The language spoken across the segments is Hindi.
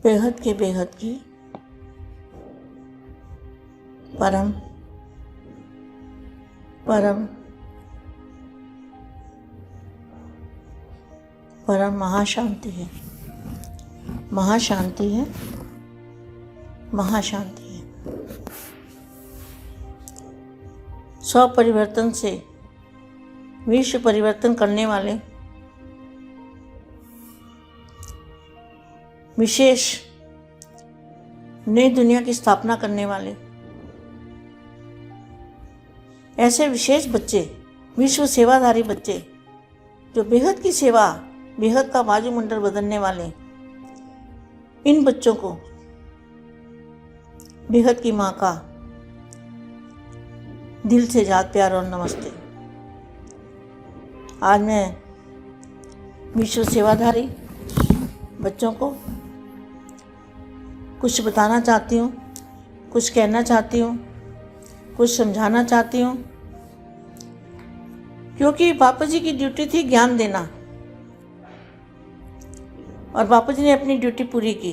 बेहद के बेहद की परम परम परम महाशांति है, महाशांति है, महाशांति है। स्व परिवर्तन से विश्व परिवर्तन करने वाले विशेष नई दुनिया की स्थापना करने वाले ऐसे विशेष बच्चे, विश्व सेवाधारी बच्चे, जो बेहद की सेवा, बेहद का वायुमंडल बदलने वाले, इन बच्चों को बेहद की माँ का दिल से याद, प्यार और नमस्ते। आज मैं विश्व सेवाधारी बच्चों को कुछ बताना चाहती हूँ, कुछ कहना चाहती हूँ, कुछ समझाना चाहती हूँ, क्योंकि बापू जी की ड्यूटी थी ज्ञान देना और बापू जी ने अपनी ड्यूटी पूरी की,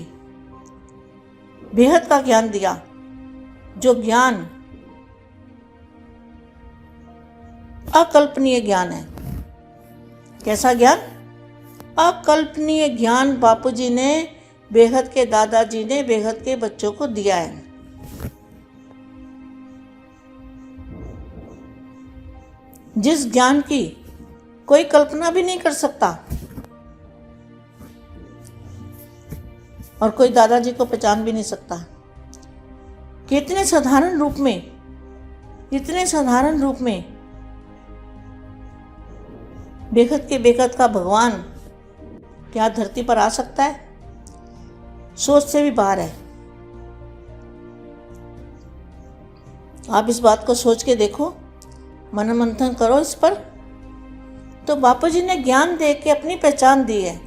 बेहद का ज्ञान दिया। जो ज्ञान अकल्पनीय ज्ञान है। कैसा ज्ञान? अकल्पनीय ज्ञान बापू जी ने, बेहद के दादाजी ने बेहद के बच्चों को दिया है। जिस ज्ञान की कोई कल्पना भी नहीं कर सकता और कोई दादाजी को पहचान भी नहीं सकता, कि इतने साधारण रूप में, इतने साधारण रूप में बेहद के बेहद का भगवान क्या धरती पर आ सकता है? सोच से भी बाहर है। आप इस बात को सोच के देखो, मनन मंथन करो इस पर। तो बापू जी ने ज्ञान दे के अपनी पहचान दी है।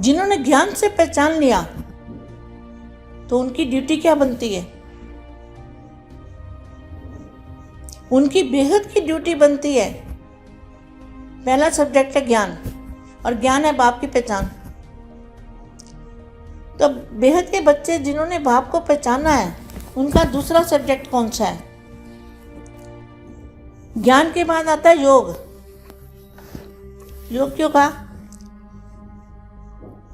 जिन्होंने ज्ञान से पहचान लिया तो उनकी ड्यूटी क्या बनती है? उनकी बेहद की ड्यूटी बनती है। पहला सब्जेक्ट है ज्ञान, और ज्ञान है बाप की पहचान। तो बेहद के बच्चे जिन्होंने बाप को पहचाना है, उनका दूसरा सब्जेक्ट कौन सा है? ज्ञान के बाद आता है योग। योग क्यों कहा?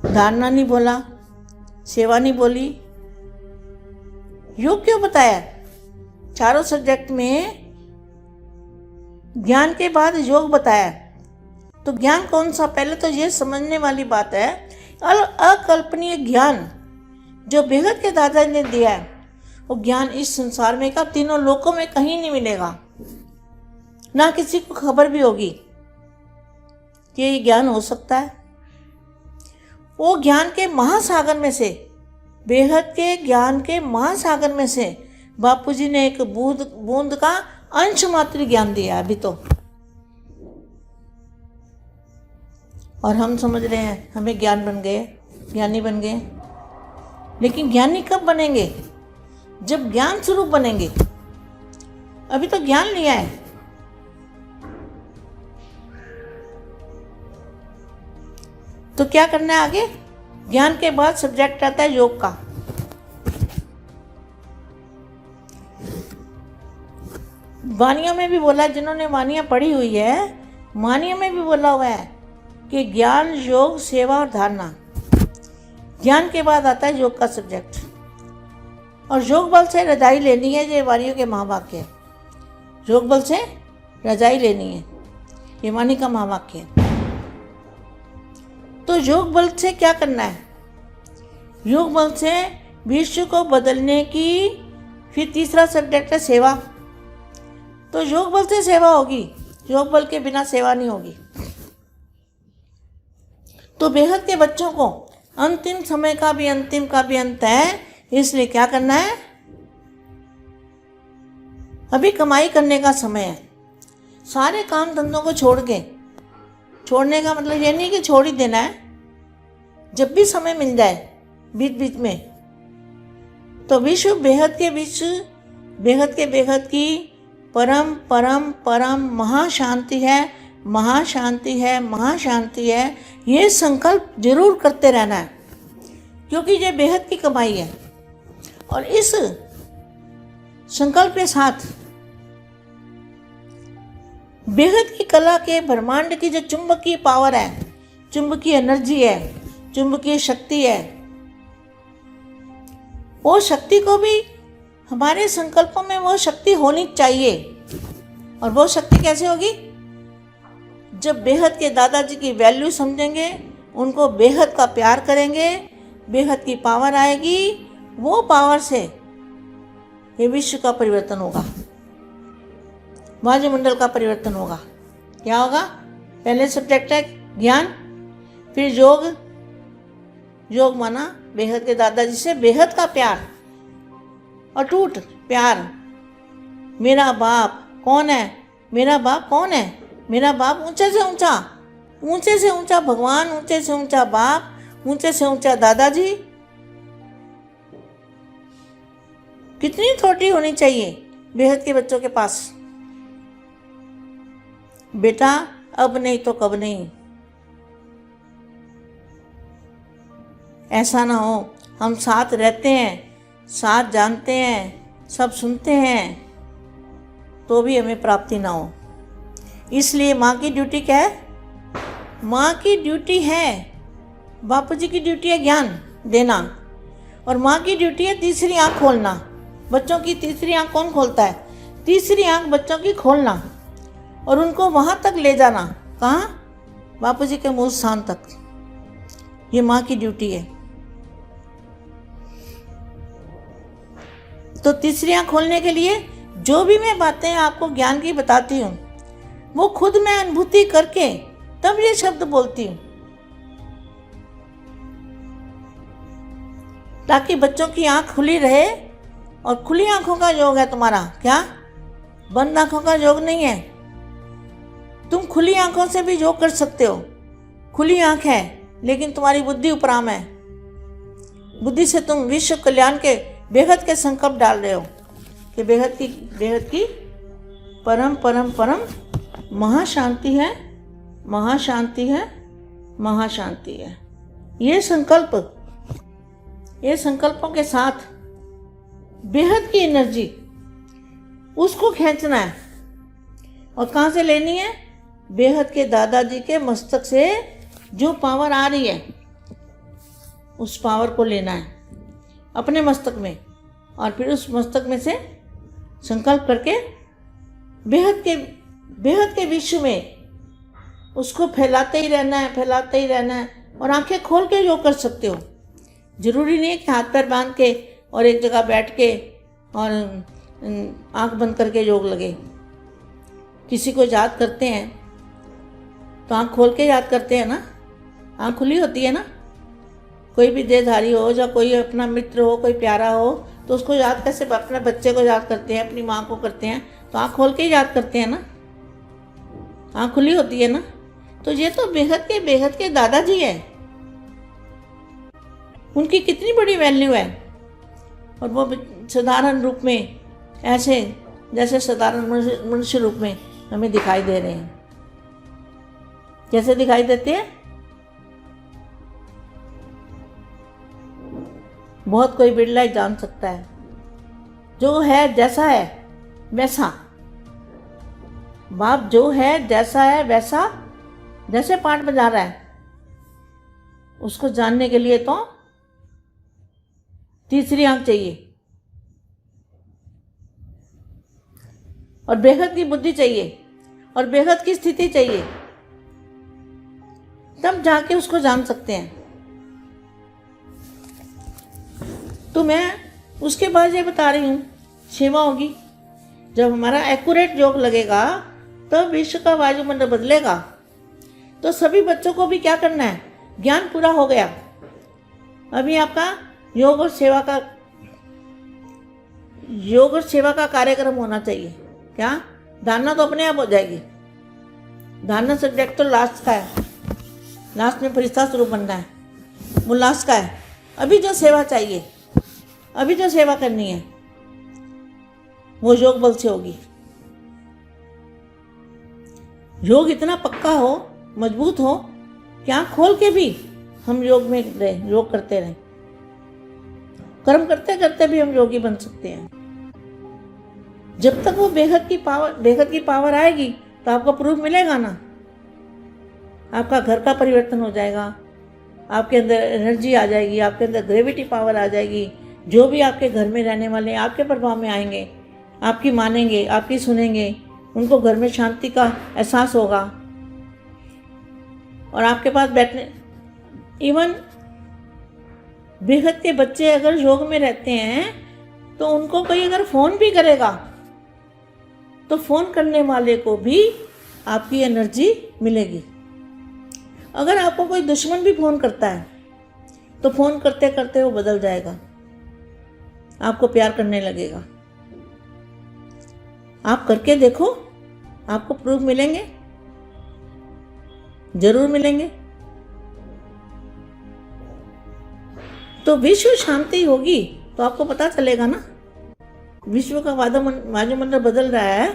धारणा नहीं बोला, सेवा नहीं बोली, योग क्यों बताया? चारों सब्जेक्ट में ज्ञान के बाद योग बताया। तो ज्ञान कौन सा? पहले तो ये समझने वाली बात है, अकल्पनीय ज्ञान जो बेहद के दादा ने दिया है, वो ज्ञान इस संसार में का तीनों लोकों में कहीं नहीं मिलेगा, ना किसी को खबर भी होगी कि ये ज्ञान हो सकता है। वो ज्ञान के महासागर में से, बेहद के ज्ञान के महासागर में से बापूजी ने एक बूंद का अंश मात्र ज्ञान दिया अभी तो। और हम समझ रहे हैं हमें ज्ञान बन गए, ज्ञानी बन गए। लेकिन ज्ञानी कब बनेंगे? जब ज्ञान स्वरूप बनेंगे। अभी तो ज्ञान लिया है। तो क्या करना है आगे? ज्ञान के बाद सब्जेक्ट आता है योग का। वानियों में भी बोला, जिन्होंने वानियां पढ़ी हुई है, वानियों में भी बोला हुआ है कि ज्ञान, योग, सेवा और धारणा। ज्ञान के बाद आता है योग का सब्जेक्ट। और योग बल से रजाई लेनी है, ये वानियों के महावाक्य है। योग बल से रजाई लेनी है, ये वाणी का महावाक्य है। तो योग बल से क्या करना है? योग बल से विश्व को बदलने की। फिर तीसरा सब्जेक्ट है सेवा। तो योग बल से सेवा होगी, योग बल के बिना सेवा नहीं होगी। तो बेहद के बच्चों को अंतिम समय का भी अंतिम का भी अंत है, इसलिए क्या करना है? अभी कमाई करने का समय है। सारे काम धंधों को छोड़ के, छोड़ने का मतलब ये नहीं कि छोड़ ही देना है, जब भी समय मिल जाए बीच बीच में। तो विश्व बेहद के विश्व, बेहद के बेहद की परम परम परम महाशांति है, महाशांति है, महाशांति है, ये संकल्प जरूर करते रहना है, क्योंकि ये बेहद की कमाई है। और इस संकल्प के साथ बेहद की कला के ब्रह्मांड की जो चुंबकीय पावर है, चुंबकीय एनर्जी है, चुंबकीय शक्ति है, वो शक्ति को भी हमारे संकल्पों में वो शक्ति होनी चाहिए। और वो शक्ति कैसे होगी? जब बेहद के दादाजी की वैल्यू समझेंगे, उनको बेहद का प्यार करेंगे, बेहद की पावर आएगी, वो पावर से ये विश्व का परिवर्तन होगा, वायुमंडल का परिवर्तन होगा। क्या होगा? पहले सब्जेक्ट है ज्ञान, फिर योग। योग माना बेहद के दादाजी से बेहद का प्यार, अटूट प्यार। मेरा बाप कौन है? मेरा बाप कौन है? मेरा बाप ऊंचे से ऊंचा, ऊंचे से ऊंचा भगवान, ऊंचे से ऊंचा बाप, ऊंचे से ऊंचा दादाजी। कितनी थोड़ी होनी चाहिए बेहद के बच्चों के पास। बेटा अब नहीं तो कब नहीं। ऐसा ना हो हम साथ रहते हैं, साथ जानते हैं, सब सुनते हैं, तो भी हमें प्राप्ति ना हो। इसलिए माँ की ड्यूटी क्या है? माँ की ड्यूटी है, बापू जी की ड्यूटी है ज्ञान देना, और माँ की ड्यूटी है तीसरी आँख खोलना। बच्चों की तीसरी आँख कौन खोलता है? तीसरी आँख बच्चों की खोलना और उनको वहाँ तक ले जाना। कहाँ? बापू जी के मूल स्थान तक। ये माँ की ड्यूटी है। तो तीसरी आँख खोलने के लिए जो भी मैं बातें आपको ज्ञान की बताती हूँ, वो खुद मैं अनुभूति करके तब ये शब्द बोलती हूँ, ताकि बच्चों की आँख खुली रहे। और खुली आँखों का योग है तुम्हारा। क्या? बंद आँखों का योग नहीं है। तुम खुली आँखों से भी योग कर सकते हो। खुली आँख है लेकिन तुम्हारी बुद्धि उपराम है। बुद्धि से तुम विश्व कल्याण के बेहद के संकल्प डाल रहे हो कि बेहद की परम परम परम महाशांति है, महाशांति है, महाशांति है। ये संकल्पों के साथ बेहद की एनर्जी उसको खींचना है। और कहाँ से लेनी है? बेहद के दादाजी के मस्तक से जो पावर आ रही है, उस पावर को लेना है अपने मस्तक में, और फिर उस मस्तक में से संकल्प करके बेहद के विश्व में उसको फैलाते ही रहना है, फैलाते ही रहना है। और आंखें खोल के योग कर सकते हो। जरूरी नहीं है कि हाथ पैर बांध के और एक जगह बैठ के और आंख बंद करके योग लगे। किसी को याद करते हैं तो आंख खोल के याद करते हैं ना, आंख खुली होती है ना। कोई भी देहधारी हो या कोई अपना मित्र हो, कोई प्यारा हो, तो उसको याद कैसे? अपने बच्चे को याद करते हैं, अपनी माँ को करते हैं, तो आंख खोल के याद करते हैं ना, आंख खुली होती है ना। तो ये तो बेहद के दादाजी है। उनकी कितनी बड़ी वैल्यू है। और वो साधारण रूप में ऐसे जैसे साधारण मनुष्य रूप में हमें दिखाई दे रहे हैं। कैसे दिखाई देते हैं? बहुत कोई बिरला ही जान सकता है। जो है जैसा है वैसा, बाप जो है जैसा है वैसा, जैसे पाठ बजा रहा है, उसको जानने के लिए तो तीसरी आंख चाहिए और बेहद की बुद्धि चाहिए और बेहद की स्थिति चाहिए, तब जाके उसको जान सकते हैं। तो मैं उसके बाद ये बता रही हूँ, सेवा होगी। जब हमारा एक्यूरेट योग लगेगा तब विश्व का वायुमंडल बदलेगा। तो सभी बच्चों को भी क्या करना है? ज्ञान पूरा हो गया। अभी आपका योग और सेवा का कार्यक्रम होना चाहिए। क्या? धारणा तो अपने आप हो जाएगी। धारणा सब्जेक्ट तो लास्ट का है, लास्ट में फरिश्ता स्वरूप बनना है, वो लास्ट का है। अभी जो सेवा चाहिए, अभी जो सेवा करनी है, वो योग बल से होगी। योग इतना पक्का हो, मजबूत हो कि आँख खोल के भी हम योग में रहे, योग करते रहें। कर्म करते करते भी हम योगी बन सकते हैं। जब तक वो बेहद की पावर आएगी तो आपको प्रूफ मिलेगा ना। आपका घर का परिवर्तन हो जाएगा, आपके अंदर एनर्जी आ जाएगी, आपके अंदर ग्रेविटी पावर आ जाएगी। जो भी आपके घर में रहने वाले आपके प्रभाव में आएंगे, आपकी मानेंगे, आपकी सुनेंगे, उनको घर में शांति का एहसास होगा। और आपके पास बैठने, इवन बेहद के बच्चे अगर योग में रहते हैं तो उनको कोई अगर फ़ोन भी करेगा तो फ़ोन करने वाले को भी आपकी एनर्जी मिलेगी। अगर आपको कोई दुश्मन भी फ़ोन करता है तो फ़ोन करते करते वो बदल जाएगा, आपको प्यार करने लगेगा। आप करके देखो, आपको प्रूफ मिलेंगे, जरूर मिलेंगे। तो विश्व शांति होगी तो आपको पता चलेगा ना। विश्व का वायुमंडल बदल रहा है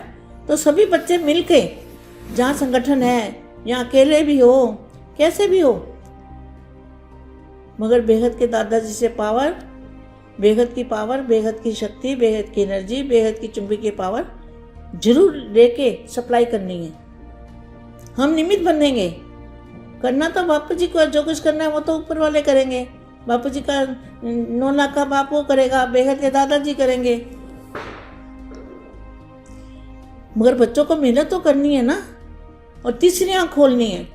तो सभी बच्चे मिलके, जहाँ संगठन है, यहाँ अकेले भी हो, कैसे भी हो, मगर बेहद के दादाजी से पावर, बेहद की पावर, बेहद की शक्ति, बेहद की एनर्जी, बेहद की चुंबकीय पावर जरूर लेके सप्लाई करनी है। हम निमित्त बनेंगे। करना तो बापू जी को, जो कुछ करना है वो तो ऊपर वाले करेंगे। बापू जी का 9 लाख का बाप वो करेगा, बेहद के दादाजी करेंगे, मगर बच्चों को मेहनत तो करनी है ना। और तीसरी आंख खोलनी है।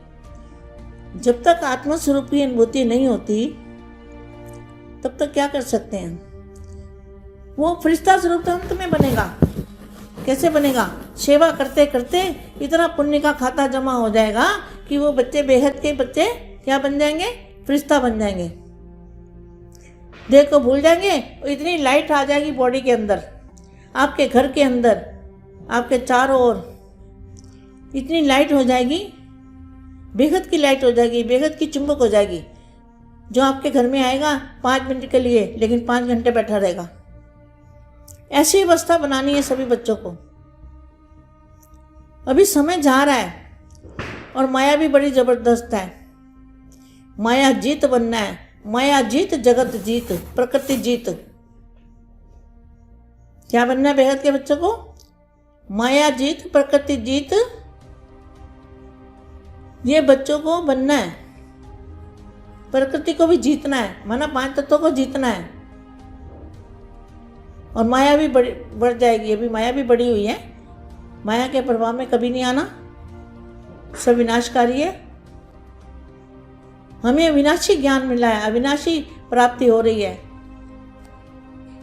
जब तक आत्मा स्वरूप की अनुभूति नहीं होती तब तक क्या कर सकते हैं? वो फरिश्ता स्वरूप तो अंत में बनेगा। कैसे बनेगा? सेवा करते करते इतना पुण्य का खाता जमा हो जाएगा कि वो बच्चे, बेहद के बच्चे क्या बन जाएंगे? फरिश्ता बन जाएंगे। देह को भूल जाएंगे और इतनी लाइट आ जाएगी बॉडी के अंदर, आपके घर के अंदर, आपके चारों ओर इतनी लाइट हो जाएगी, बेहद की लाइट हो जाएगी, बेहद की चुंबक हो जाएगी, जो आपके घर में आएगा 5 मिनट के लिए लेकिन 5 घंटे बैठा रहेगा। ऐसी अवस्था बनानी है सभी बच्चों को। अभी समय जा रहा है और माया भी बड़ी जबरदस्त है। माया जीत बनना है। माया जीत, जगत जीत, प्रकृति जीत। क्या बनना है बेहद के बच्चों को? माया जीत, प्रकृति जीत, ये बच्चों को बनना है। प्रकृति को भी जीतना है, माना 5 तत्वों को जीतना है। और माया भी बढ़ जाएगी। अभी माया भी बढ़ी हुई है। माया के प्रभाव में कभी नहीं आना, सब विनाशकारी है। हमें अविनाशी ज्ञान मिला है, अविनाशी प्राप्ति हो रही है।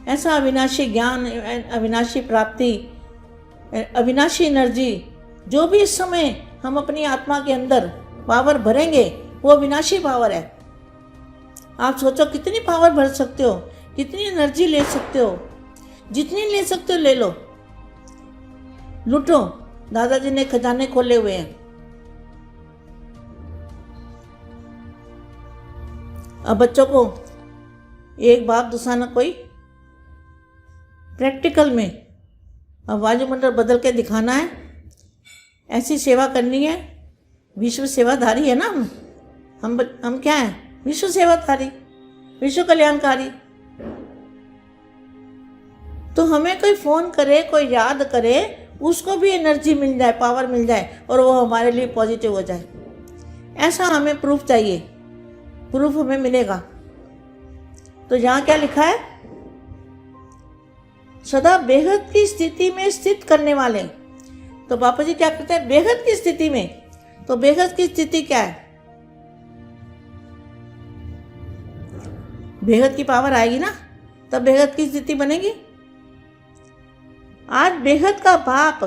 ऐसा अविनाशी ज्ञान, अविनाशी प्राप्ति, अविनाशी एनर्जी, जो भी इस समय हम अपनी आत्मा के अंदर पावर भरेंगे वो अविनाशी पावर है। आप सोचो कितनी पावर भर सकते हो, कितनी एनर्जी ले सकते हो। जितनी ले सकते हो ले लो, लूटो। दादाजी ने खजाने खोले हुए हैं। अब बच्चों को एक बाप दूसरा ना कोई, प्रैक्टिकल में अब वायुमंडल बदल के दिखाना है। ऐसी सेवा करनी है। विश्व सेवाधारी है ना हम क्या हैं? विश्व सेवाधारी, विश्व कल्याणकारी। तो हमें कोई फ़ोन करे, कोई याद करे, उसको भी एनर्जी मिल जाए, पावर मिल जाए और वो हमारे लिए पॉजिटिव हो जाए। ऐसा हमें प्रूफ चाहिए। प्रूफ हमें मिलेगा। तो यहाँ क्या लिखा है? सदा बेहद की स्थिति में स्थित करने वाले। तो बापू जी क्या कहते हैं? बेहद की स्थिति में। तो बेहद की स्थिति क्या है? बेहद की पावर आएगी ना तब बेहद की स्थिति बनेगी। आज बेहद का बाप,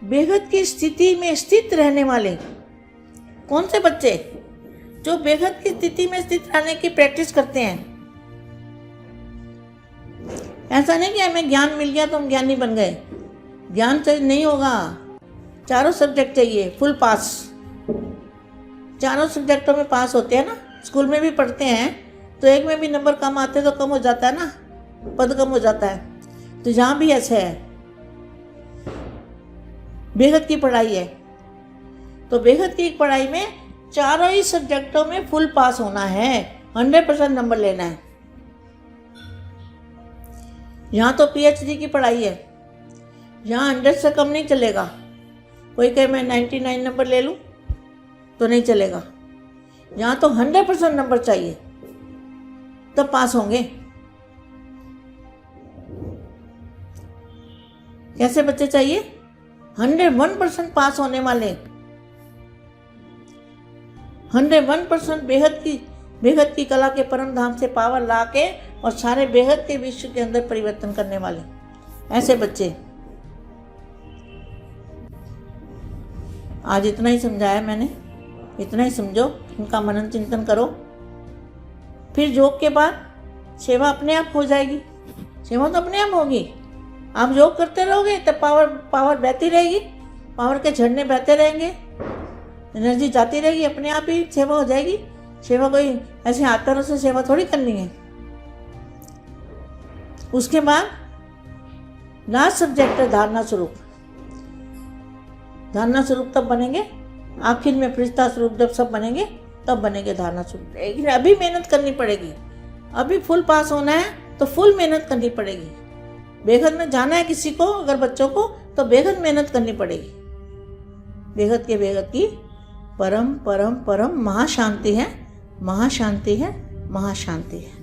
बेहद की स्थिति में स्थित रहने वाले कौन से बच्चे? जो बेहद की स्थिति में स्थित रहने की प्रैक्टिस करते हैं। ऐसा नहीं कि हमें ज्ञान मिल गया तो हम ज्ञानी बन गए। ज्ञान चाहिए नहीं होगा, चारों सब्जेक्ट चाहिए, फुल पास। चारों सब्जेक्टों में पास होते हैं ना, स्कूल में भी पढ़ते हैं तो एक में भी नंबर कम आते तो कम हो जाता है ना, पद कम हो जाता है। तो यहाँ भी ऐसे है, बेहद की पढ़ाई है। तो बेहद की पढ़ाई में चारों ही सब्जेक्टों में फुल पास होना है, 100% नंबर लेना है। यहाँ तो पीएचडी की पढ़ाई है, यहाँ 100 से कम नहीं चलेगा। कोई कहे मैं 99 नंबर ले लूँ तो नहीं चलेगा। यहाँ तो 100% नंबर चाहिए तब पास होंगे। कैसे बच्चे चाहिए? 101% पास होने वाले, 101% बेहद की कला के परम धाम से पावर ला के और सारे बेहद के विश्व के अंदर परिवर्तन करने वाले ऐसे बच्चे। आज इतना ही समझाया मैंने, इतना ही समझो, इनका मनन चिंतन करो। फिर योग के बाद सेवा अपने आप हो जाएगी। सेवा तो अपने आप होगी। आप योग करते रहोगे तब पावर बहती रहेगी, पावर के झरने बहते रहेंगे, एनर्जी जाती रहेगी, अपने आप ही सेवा हो जाएगी। सेवा कोई ऐसे हाथ पैरों से सेवा थोड़ी करनी है। उसके बाद लास्ट सब्जेक्ट है धारणा स्वरूप। धारणा स्वरूप तब बनेंगे आखिर में, फरिश्ता स्वरूप जब सब बनेंगे तब बनेंगे धारणा स्वरूप। लेकिन अभी मेहनत करनी पड़ेगी, अभी फुल पास होना है तो फुल मेहनत करनी पड़ेगी। बेहद में जाना है किसी को, अगर बच्चों को, तो बेहद मेहनत करनी पड़ेगी। बेहद की परम परम परम महाशांति है, महाशांति है, महाशांति है।